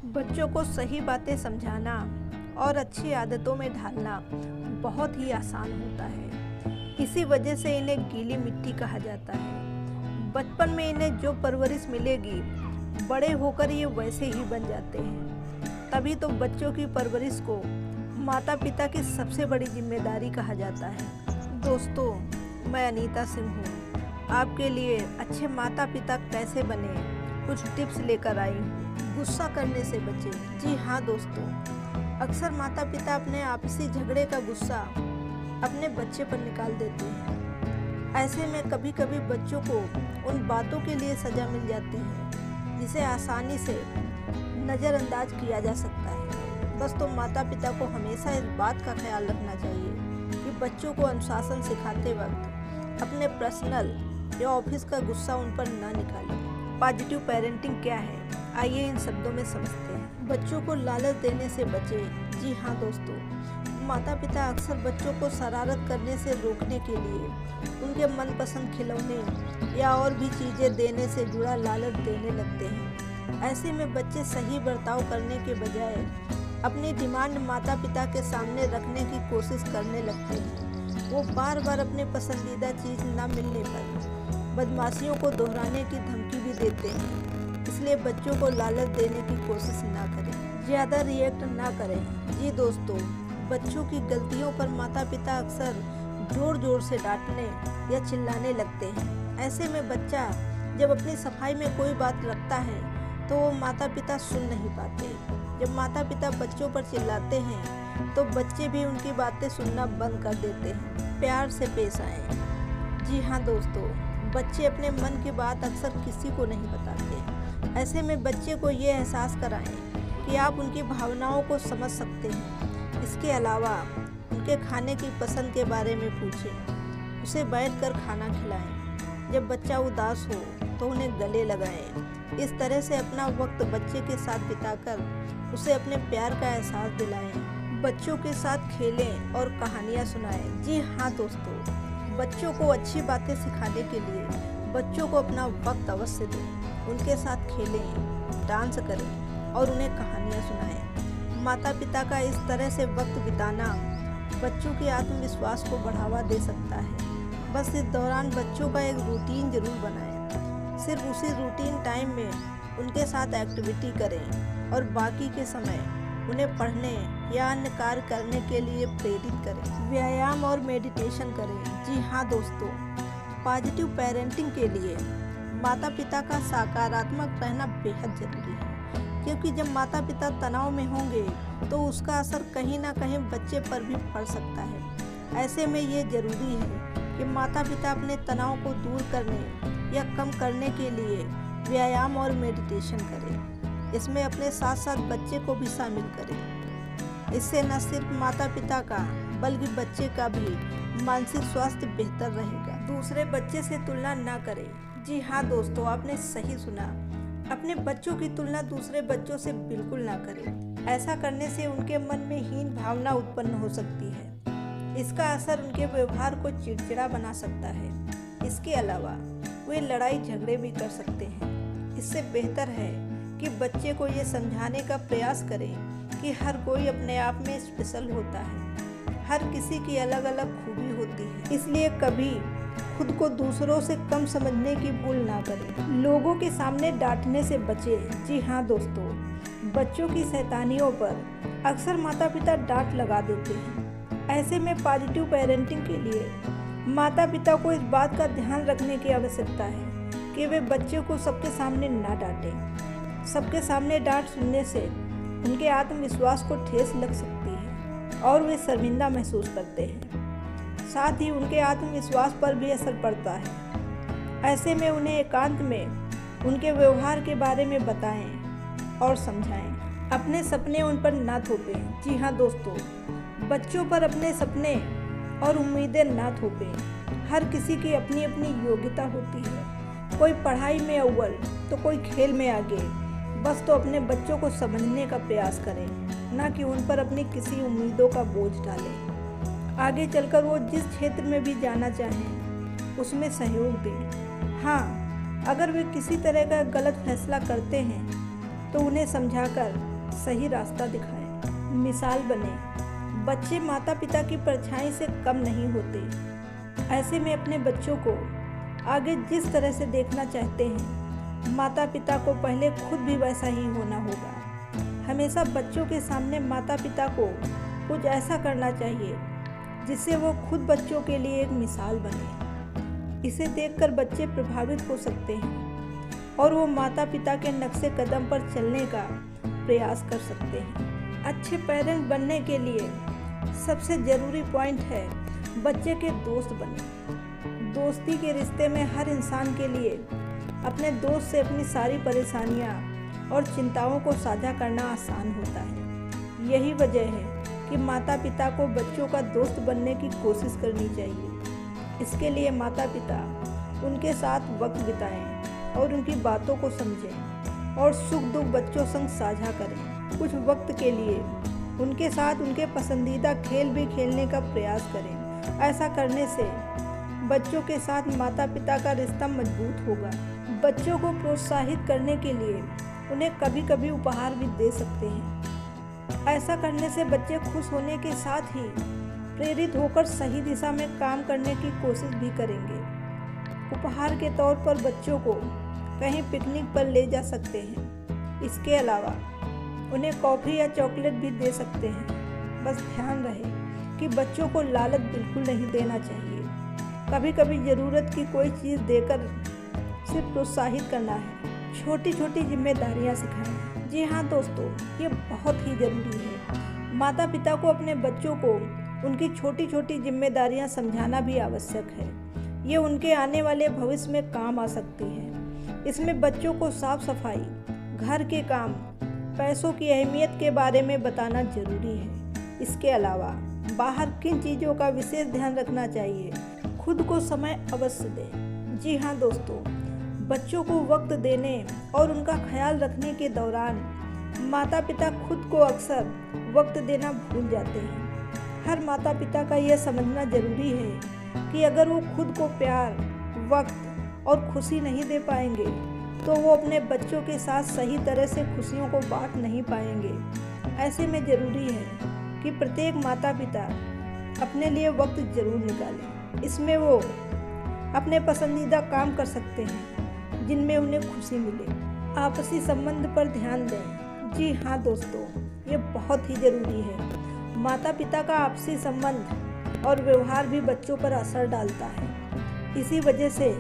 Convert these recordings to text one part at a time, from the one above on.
बच्चों को सही बातें समझाना और अच्छी आदतों में ढालना बहुत ही आसान होता है। इसी वजह से इन्हें गीली मिट्टी कहा जाता है। बचपन में इन्हें जो परवरिश मिलेगी, बड़े होकर ये वैसे ही बन जाते हैं। तभी तो बच्चों की परवरिश को माता पिता की सबसे बड़ी जिम्मेदारी कहा जाता है। दोस्तों, मैं अनीता सिंह हूँ। आपके लिए अच्छे माता पिता कैसे बने, कुछ टिप्स लेकर आई हूँ। गुस्सा करने से बचें। जी हाँ दोस्तों, अक्सर माता पिता अपने आपसी झगड़े का गुस्सा अपने बच्चे पर निकाल देते हैं। ऐसे में कभी कभी बच्चों को उन बातों के लिए सज़ा मिल जाती है जिसे आसानी से नज़रअंदाज किया जा सकता है। बस तो माता पिता को हमेशा इस बात का ख्याल रखना चाहिए कि बच्चों को अनुशासन सिखाते वक्त अपने पर्सनल या ऑफिस का गुस्सा उन पर ना निकालें। पॉजिटिव पेरेंटिंग क्या है, आइए इन शब्दों में समझते हैं। बच्चों को लालच देने से बचें। जी हाँ दोस्तों, माता पिता अक्सर बच्चों को शरारत करने से रोकने के लिए उनके मनपसंद खिलौने या और भी चीज़ें देने से जुड़ा लालच देने लगते हैं। ऐसे में बच्चे सही बर्ताव करने के बजाय अपनी डिमांड माता पिता के सामने रखने की कोशिश करने लगते हैं। वो बार बार अपने पसंदीदा चीज़ न मिलने पर बदमाशियों को दोहराने की धमकी भी देते हैं। इसलिए बच्चों को लालच देने की कोशिश ना करें, ज़्यादा रिएक्ट ना करें। जी दोस्तों, बच्चों की गलतियों पर माता पिता अक्सर ज़ोर ज़ोर से डांटने या चिल्लाने लगते हैं। ऐसे में बच्चा जब अपनी सफाई में कोई बात रखता है तो वो माता पिता सुन नहीं पाते। जब माता पिता बच्चों पर चिल्लाते हैं तो बच्चे भी उनकी बातें सुनना बंद कर देते हैं। प्यार से पेश आएं। जी हाँ दोस्तों, बच्चे अपने मन की बात अक्सर किसी को नहीं बताते। ऐसे में बच्चे को ये एहसास कराएं कि आप उनकी भावनाओं को समझ सकते हैं। इसके अलावा उनके खाने की पसंद के बारे में पूछें, उसे बैठकर खाना खिलाएं। जब बच्चा उदास हो तो उन्हें गले लगाएं। इस तरह से अपना वक्त बच्चे के साथ बिताकर उसे अपने प्यार का एहसास दिलाएं। बच्चों के साथ खेलें और कहानियाँ सुनाएं। जी हाँ दोस्तों, बच्चों को अच्छी बातें सिखाने के लिए बच्चों को अपना वक्त अवश्य दें। उनके साथ खेलें, डांस करें और उन्हें कहानियाँ सुनाएं। माता पिता का इस तरह से वक्त बिताना बच्चों के आत्मविश्वास को बढ़ावा दे सकता है। बस इस दौरान बच्चों का एक रूटीन जरूर बनाएं। सिर्फ उसी रूटीन टाइम में उनके साथ एक्टिविटी करें और बाकी के समय उन्हें पढ़ने या अन्य कार्य करने के लिए प्रेरित करें। व्यायाम और मेडिटेशन करें। जी हाँ दोस्तों, पॉजिटिव पेरेंटिंग के लिए माता पिता का सकारात्मक रहना बेहद जरूरी है, क्योंकि जब माता पिता तनाव में होंगे तो उसका असर कहीं ना कहीं बच्चे पर भी पड़ सकता है। ऐसे में ये जरूरी है कि माता पिता अपने तनाव को दूर करने या कम करने के लिए व्यायाम और मेडिटेशन करें। इसमें अपने साथ साथ बच्चे को भी शामिल करें। इससे न सिर्फ माता पिता का बल्कि बच्चे का भी मानसिक स्वास्थ्य बेहतर रहेगा। दूसरे बच्चे से तुलना ना करें। जी हाँ दोस्तों, आपने सही सुना। अपने बच्चों की तुलना दूसरे बच्चों से बिल्कुल ना करें। ऐसा करने से उनके मन में हीन भावना उत्पन्न हो सकती है। इसका असर उनके व्यवहार को चिड़चिड़ा बना सकता है। इसके अलावा वे लड़ाई झगड़े भी कर सकते हैं। इससे बेहतर है कि बच्चे को ये समझाने का प्रयास करें कि हर कोई अपने आप में स्पेशल होता है। हर किसी की अलग अलग खूबी होती है, इसलिए कभी खुद को दूसरों से कम समझने की भूल ना करें। लोगों के सामने डांटने से बचें। जी हाँ दोस्तों, बच्चों की शैतानियों पर अक्सर माता पिता डांट लगा देते हैं। ऐसे में पॉजिटिव पेरेंटिंग के लिए माता पिता को इस बात का ध्यान रखने की आवश्यकता है कि वे बच्चे को सबके सामने ना डांटें। सबके सामने डांट सुनने से उनके आत्मविश्वास को ठेस लग सकती है और वे शर्मिंदा महसूस करते हैं। साथ ही उनके आत्मविश्वास पर भी असर पड़ता है। ऐसे में उन्हें एकांत में उनके व्यवहार के बारे में बताएं और समझाएं। अपने सपने उन पर ना थोपें। जी हाँ दोस्तों, बच्चों पर अपने सपने और उम्मीदें ना थोपें। हर किसी की अपनी अपनी योग्यता होती है। कोई पढ़ाई में अव्वल तो कोई खेल में आगे। बस तो अपने बच्चों को समझने का प्रयास करें, ना कि उन पर अपनी किसी उम्मीदों का बोझ डालें। आगे चलकर वो जिस क्षेत्र में भी जाना चाहें उसमें सहयोग दें। हाँ, अगर वे किसी तरह का गलत फैसला करते हैं तो उन्हें समझाकर सही रास्ता दिखाएं, मिसाल बने। बच्चे माता पिता की परछाई से कम नहीं होते। ऐसे में अपने बच्चों को आगे जिस तरह से देखना चाहते हैं, माता पिता को पहले खुद भी वैसा ही होना होगा। हमेशा बच्चों के सामने माता पिता को कुछ ऐसा करना चाहिए जिससे वो खुद बच्चों के लिए एक मिसाल बने। इसे देखकर बच्चे प्रभावित हो सकते हैं और वो माता पिता के नक्शे कदम पर चलने का प्रयास कर सकते हैं। अच्छे पेरेंट बनने के लिए सबसे ज़रूरी पॉइंट है बच्चे के दोस्त बने। दोस्ती के रिश्ते में हर इंसान के लिए अपने दोस्त से अपनी सारी परेशानियां और चिंताओं को साझा करना आसान होता है। यही वजह है कि माता पिता को बच्चों का दोस्त बनने की कोशिश करनी चाहिए। इसके लिए माता पिता उनके साथ वक्त बिताएं और उनकी बातों को समझें और सुख दुख बच्चों संग साझा करें। कुछ वक्त के लिए उनके साथ उनके पसंदीदा खेल भी खेलने का प्रयास करें। ऐसा करने से बच्चों के साथ माता पिता का रिश्ता मजबूत होगा। बच्चों को प्रोत्साहित करने के लिए उन्हें कभी कभी उपहार भी दे सकते हैं। ऐसा करने से बच्चे खुश होने के साथ ही प्रेरित होकर सही दिशा में काम करने की कोशिश भी करेंगे। उपहार के तौर पर बच्चों को कहीं पिकनिक पर ले जा सकते हैं। इसके अलावा उन्हें कॉफ़ी या चॉकलेट भी दे सकते हैं। बस ध्यान रहे कि बच्चों को लालच बिल्कुल नहीं देना चाहिए। कभी कभी ज़रूरत की कोई चीज़ देकर सिर्फ प्रोत्साहित करना है। छोटी छोटी जिम्मेदारियां सिखाएं। जी हाँ दोस्तों, ये बहुत ही ज़रूरी है। माता पिता को अपने बच्चों को उनकी छोटी छोटी जिम्मेदारियां समझाना भी आवश्यक है। ये उनके आने वाले भविष्य में काम आ सकती है। इसमें बच्चों को साफ सफाई, घर के काम, पैसों की अहमियत के बारे में बताना जरूरी है। इसके अलावा बाहर किन चीज़ों का विशेष ध्यान रखना चाहिए, खुद को समय अवश्य दें। जी हाँ दोस्तों, बच्चों को वक्त देने और उनका ख्याल रखने के दौरान माता पिता खुद को अक्सर वक्त देना भूल जाते हैं। हर माता पिता का यह समझना जरूरी है कि अगर वो खुद को प्यार, वक्त और खुशी नहीं दे पाएंगे तो वो अपने बच्चों के साथ सही तरह से खुशियों को बांट नहीं पाएंगे। ऐसे में ज़रूरी है कि प्रत्येक माता पिता अपने लिए वक्त जरूर निकालें। इसमें वो अपने पसंदीदा काम कर सकते हैं जिनमें उन्हें खुशी मिले। आपसी संबंध पर ध्यान दें। जी हाँ दोस्तों, ये बहुत ही ज़रूरी है। माता पिता का आपसी संबंध और व्यवहार भी बच्चों पर असर डालता है। इसी वजह से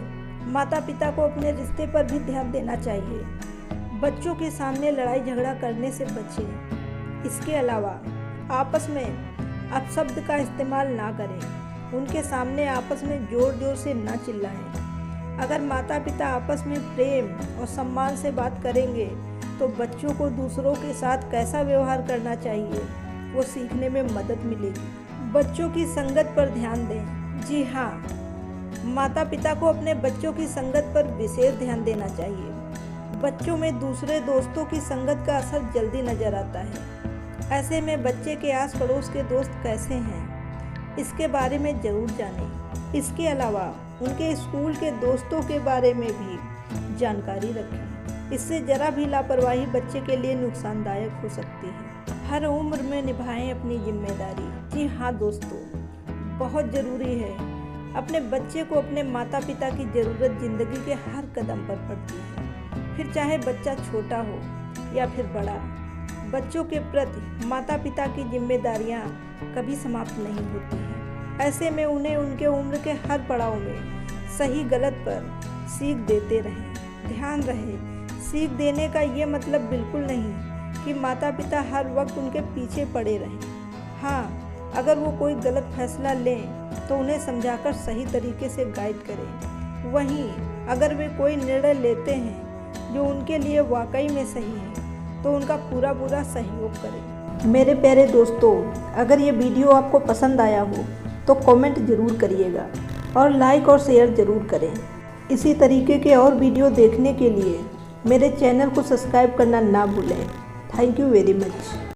माता पिता को अपने रिश्ते पर भी ध्यान देना चाहिए। बच्चों के सामने लड़ाई झगड़ा करने से बचें। इसके अलावा आपस में अपशब्द का इस्तेमाल ना करें। उनके सामने आपस में ज़ोर ज़ोर से ना चिल्लाएं। अगर माता पिता आपस में प्रेम और सम्मान से बात करेंगे तो बच्चों को दूसरों के साथ कैसा व्यवहार करना चाहिए वो सीखने में मदद मिलेगी। बच्चों की संगत पर ध्यान दें। जी हाँ, माता पिता को अपने बच्चों की संगत पर विशेष ध्यान देना चाहिए। बच्चों में दूसरे दोस्तों की संगत का असर जल्दी नज़र आता है। ऐसे में बच्चे के आस पड़ोस के दोस्त कैसे हैं, इसके बारे में ज़रूर जानें। इसके अलावा उनके स्कूल के दोस्तों के बारे में भी जानकारी रखें। इससे ज़रा भी लापरवाही बच्चे के लिए नुकसानदायक हो सकती है। हर उम्र में निभाएं अपनी जिम्मेदारी। जी हाँ दोस्तों, बहुत ज़रूरी है। अपने बच्चे को अपने माता पिता की ज़रूरत ज़िंदगी के हर कदम पर पड़ती है, फिर चाहे बच्चा छोटा हो या फिर बड़ा। बच्चों के प्रति माता पिता की जिम्मेदारियां कभी समाप्त नहीं होती हैं। ऐसे में उन्हें उनके उम्र के हर पड़ाव में सही गलत पर सीख देते रहें। ध्यान रहे, सीख देने का ये मतलब बिल्कुल नहीं कि माता पिता हर वक्त उनके पीछे पड़े रहें। हाँ, अगर वो कोई गलत फैसला लें तो उन्हें समझाकर सही तरीके से गाइड करें। वहीं अगर वे कोई निर्णय लेते हैं जो उनके लिए वाकई में सही है तो उनका पूरा सहयोग करें। मेरे प्यारे दोस्तों, अगर ये वीडियो आपको पसंद आया हो तो कमेंट ज़रूर करिएगा और लाइक और शेयर ज़रूर करें। इसी तरीके के और वीडियो देखने के लिए मेरे चैनल को सब्सक्राइब करना ना भूलें। Thank you very much.